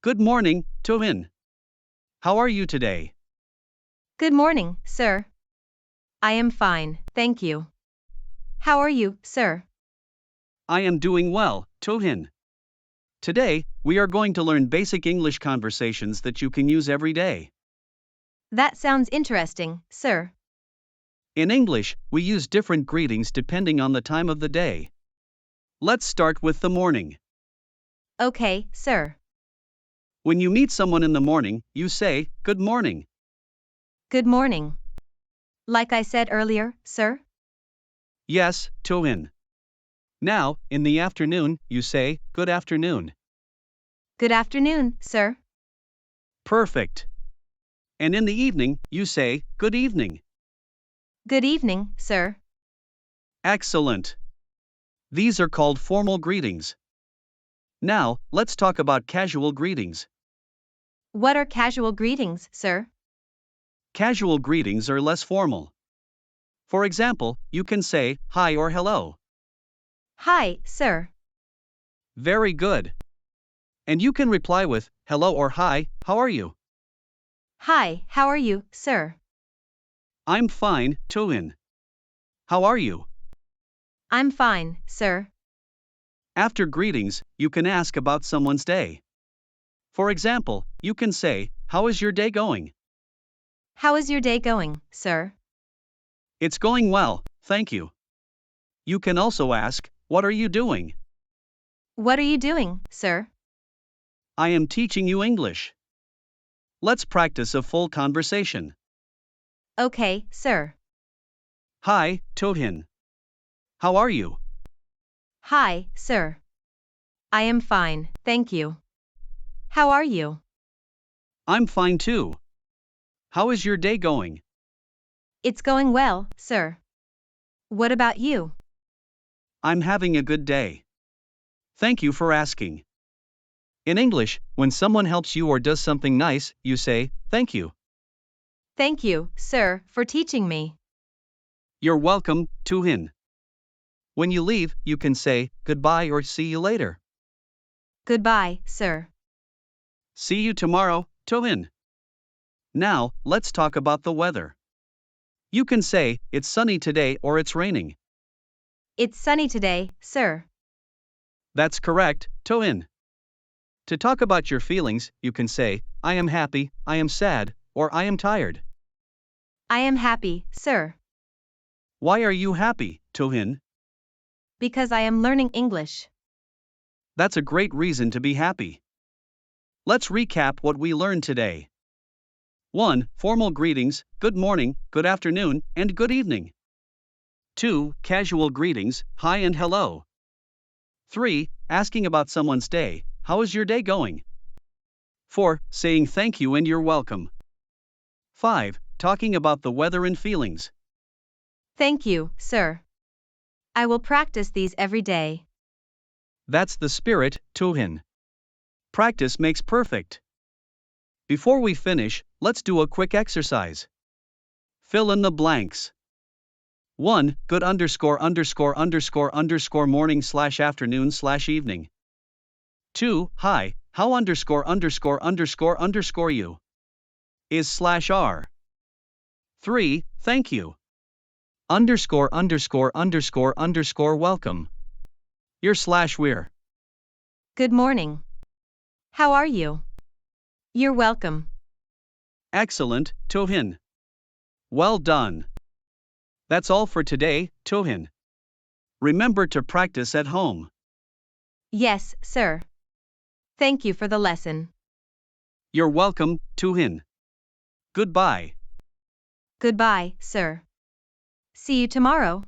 Good morning, Tuhin. How are you today? Good morning, sir. I am fine, thank you. How are you, sir? I am doing well, Tuhin. Today, we are going to learn basic English conversations that you can use every day. That sounds interesting, sir. In English, we use different greetings depending on the time of the day. Let's start with the morning. Okay, sir. When you meet someone in the morning, you say, "Good morning." Good morning. Like I said earlier, sir? Yes, Tuhin. Now, in the afternoon, you say, "Good afternoon." Good afternoon, sir. Perfect. And in the evening, you say, "Good evening." Good evening, sir. Excellent. These are called formal greetings. Now, let's talk about casual greetings. What are casual greetings, sir? Casual greetings are less formal. For example, you can say, "Hi" or "Hello." Hi, sir. Very good. And you can reply with, "Hello" or "Hi, how are you?" Hi, how are you, sir? I'm fine, Tuhin. How are you? I'm fine, sir. After greetings, you can ask about someone's day. For example, you can say, "How is your day going?" How is your day going, sir? It's going well, thank you. You can also ask, "What are you doing?" What are you doing, sir? I am teaching you English. Let's practice a full conversation. Okay, sir. Hi, Tuhin. How are you? Hi, sir. I am fine, thank you. How are you? I'm fine too. How is your day going? It's going well, sir. What about you? I'm having a good day. Thank you for asking. In English, when someone helps you or does something nice, you say, "Thank you." Thank you, sir, for teaching me. You're welcome, Tuhin. When you leave, you can say, "Goodbye" or "See you later." Goodbye, sir. See you tomorrow, Tuhin. Now, let's talk about the weather. You can say, "It's sunny today" or "It's raining." It's sunny today, sir. That's correct, Tuhin. To talk about your feelings, you can say, "I am happy," "I am sad," or "I am tired." I am happy, sir. Why are you happy, Tuhin? Because I am learning English. That's a great reason to be happy. Let's recap what we learned today. 1. Formal greetings, good morning, good afternoon, and good evening. 2. Casual greetings, hi and hello. 3. Asking about someone's day, how is your day going? 4. Saying thank you and you're welcome. 5. Talking about the weather and feelings. Thank you, sir. I will practice these every day. That's the spirit, Tuhin. Practice makes perfect. Before we finish, let's do a quick exercise. Fill in the blanks. 1. Good morning / afternoon / evening. 2. Hi, how you is /r. 3. Thank you. Welcome. Your /we're. Good morning. How are you? You're welcome. Excellent, Tuhin. Well done. That's all for today, Tuhin. Remember to practice at home. Yes, sir. Thank you for the lesson. You're welcome, Tuhin. Goodbye. Goodbye, sir. See you tomorrow.